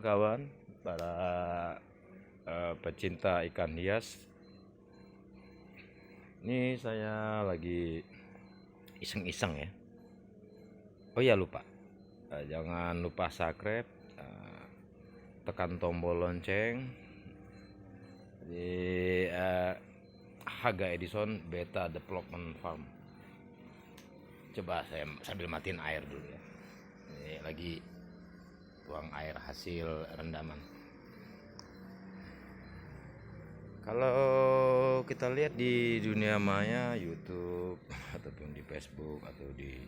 kawan-kawan, para pecinta ikan hias. Ini saya lagi iseng-iseng ya. Oh iya lupa, jangan lupa subscribe, tekan tombol lonceng di Haga Edison Beta Development Farm. Coba saya sambil matiin air dulu ya. Ini lagi tuang air hasil rendaman. Kalau kita lihat di dunia maya, YouTube ataupun di Facebook atau di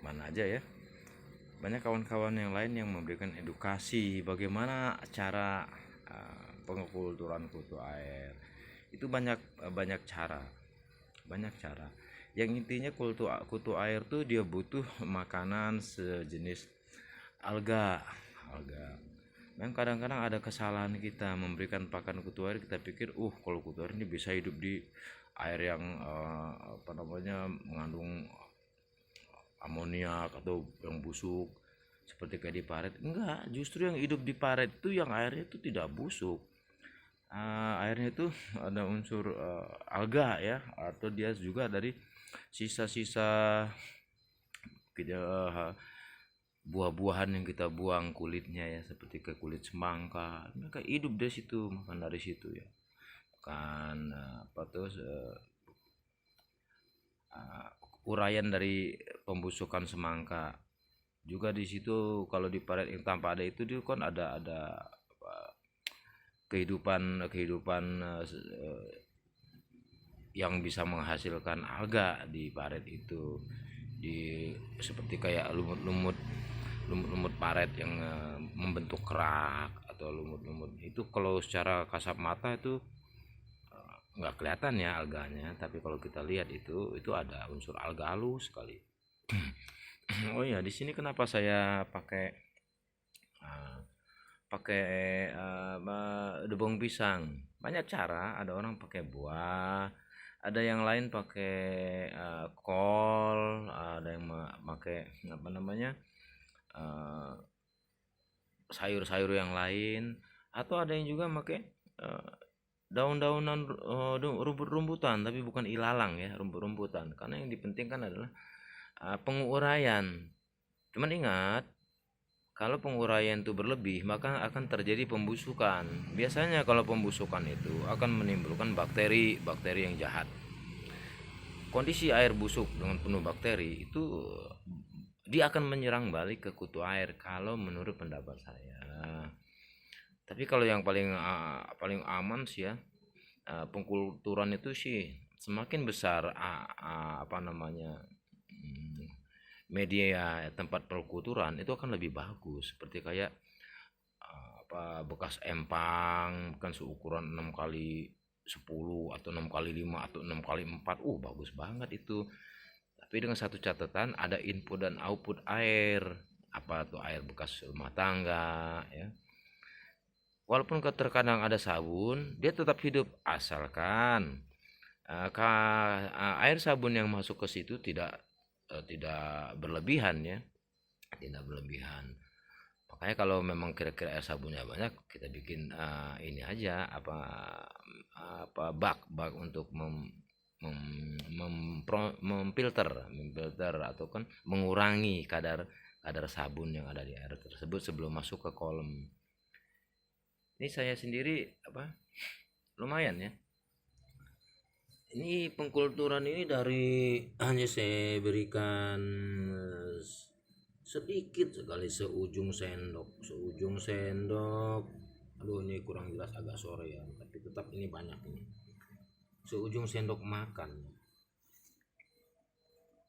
mana aja ya, banyak kawan-kawan yang lain yang memberikan edukasi bagaimana cara pengekulturan kutu air. Itu banyak cara. Yang intinya kutu air tuh dia butuh makanan sejenis alga. Memang kadang-kadang ada kesalahan kita memberikan pakan kutu air, kita pikir kalau kutu air ini bisa hidup di air yang mengandung amoniak atau yang busuk seperti kayak di paret. Enggak, justru yang hidup di paret itu yang airnya itu tidak busuk. Airnya itu ada unsur alga ya, atau dia juga dari sisa-sisa buah-buahan yang kita buang kulitnya ya, seperti ke kulit semangka. Mereka hidup dari situ, makan dari situ ya. Makan uraian dari pembusukan semangka. Juga di situ kalau di paret yang tanpa ada itu dia kan ada kehidupan yang bisa menghasilkan alga di paret itu, seperti kayak lumut paret yang membentuk kerak atau lumut itu. Kalau secara kasat mata itu nggak kelihatan ya alganya, tapi kalau kita lihat itu ada unsur alga halus sekali. Oh ya, di sini kenapa saya pakai debong pisang? Banyak cara, ada orang pakai buah, ada yang lain pakai kol, ada yang pakai sayur-sayur yang lain, atau ada yang juga pakai daun-daunan, rumput-rumputan, tapi bukan ilalang ya, rumput-rumputan, karena yang dipentingkan adalah penguraian. Cuman ingat, kalau penguraian itu berlebih maka akan terjadi pembusukan. Biasanya kalau pembusukan itu akan menimbulkan bakteri yang jahat. Kondisi air busuk dengan penuh bakteri itu dia akan menyerang balik ke kutu air kalau menurut pendapat saya. Tapi kalau yang paling aman sih ya, pengkulturan itu sih semakin besar media tempat perkulturan itu akan lebih bagus. Seperti kayak bekas empang kan seukuran 6 kali 10 atau 6 kali 5 atau 6 kali 4, bagus banget itu. Tapi dengan satu catatan, ada input dan output air. Apa tuh? Air bekas rumah tangga ya. Walaupun terkadang ada sabun, dia tetap hidup asalkan air sabun yang masuk ke situ tidak berlebihan ya, tidak berlebihan. Makanya kalau memang kira-kira air sabunnya banyak, kita bikin ini aja bak untuk memfilter atau kan mengurangi kadar sabun yang ada di air tersebut sebelum masuk ke kolam. Ini saya sendiri lumayan ya. Ini pengkulturan ini dari hanya saya berikan sedikit sekali, seujung sendok. Aduh, ini kurang jelas, agak sore ya, tapi tetap ini banyak ini. Seujung sendok makan.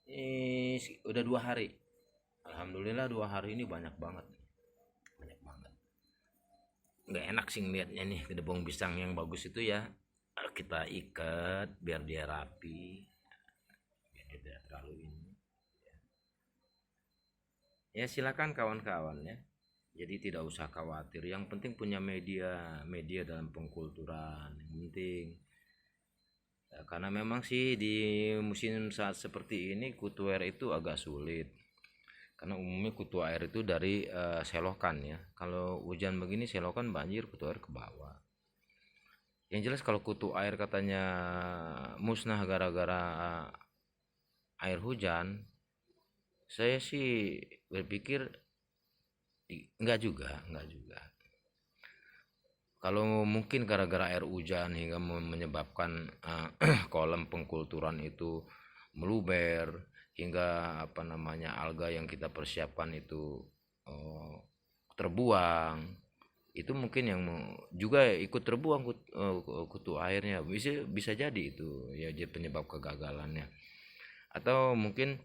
Ini udah 2 hari. Alhamdulillah 2 hari ini banyak banget. Nggak enak sih ngeliatnya nih, kedebong pisang yang bagus itu ya. Kita ikat biar dia rapi, biar dia tidak terlalu ini ya. Silakan kawan-kawan ya, jadi tidak usah khawatir, yang penting punya media dalam pengkulturan yang penting ya. Karena memang sih di musim saat seperti ini kutu air itu agak sulit, Karena umumnya kutu air itu dari selokan ya. Kalau hujan begini selokan banjir, kutu air ke bawah. Yang jelas kalau kutu air katanya musnah gara-gara air hujan, saya sih berpikir enggak juga. Kalau mungkin gara-gara air hujan hingga menyebabkan kolam pengkulturan itu meluber, hingga apa namanya alga yang kita persiapkan itu eh, terbuang, itu mungkin yang juga ikut terbuang kutu airnya, bisa bisa jadi itu ya jadi penyebab kegagalannya. Atau mungkin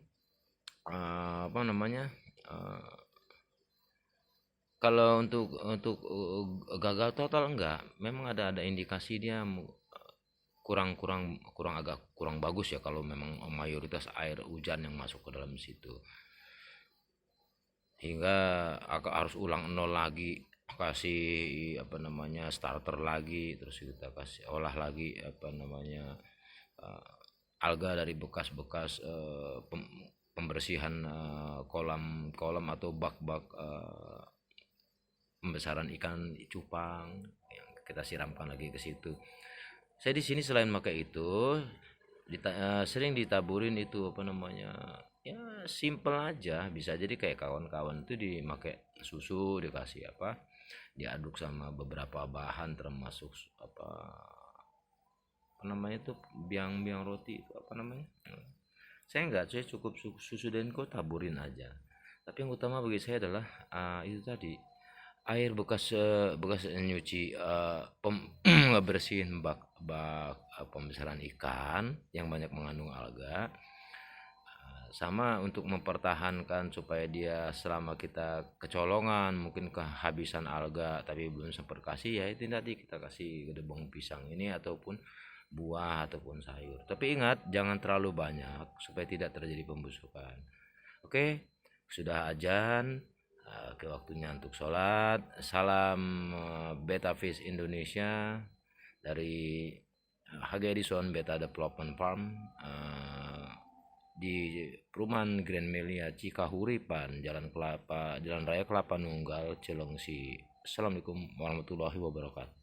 apa namanya, eh, kalau gagal total enggak, memang ada indikasi dia kurang kurang kurang agak kurang bagus ya kalau memang mayoritas air hujan yang masuk ke dalam situ, hingga agak harus ulang nol lagi, kasih apa namanya starter lagi, terus kita kasih olah lagi apa namanya eh, alga dari bekas-bekas pembersihan kolam atau bak-bak pembesaran ikan cupang yang kita siramkan lagi ke situ. Saya di sini selain pakai itu sering ditaburin itu apa namanya, ya simple aja, bisa jadi kayak kawan-kawan itu dipakai susu, dikasih apa, diaduk sama beberapa bahan termasuk apa namanya itu, biang-biang roti itu apa namanya, saya enggak, saya cukup susu denko taburin aja. Tapi yang utama bagi saya adalah itu tadi, air bekas bekas nyuci ngebersihin bak bak pembesaran ikan yang banyak mengandung alga, sama untuk mempertahankan supaya dia selama kita kecolongan mungkin kehabisan alga tapi belum sempat kasih, ya itu tadi kita kasih gedebong pisang ini ataupun buah ataupun sayur. Tapi ingat jangan terlalu banyak supaya tidak terjadi pembusukan. Oke, sudah azan, ke waktunya untuk sholat. Salam Beta Fish Indonesia dari HG Edison Beta Development Farm di perumahan Grand Melia Cikahuripan, Jalan Raya Kelapa Nunggal, Cilengsi. Assalamualaikum warahmatullahi wabarakatuh.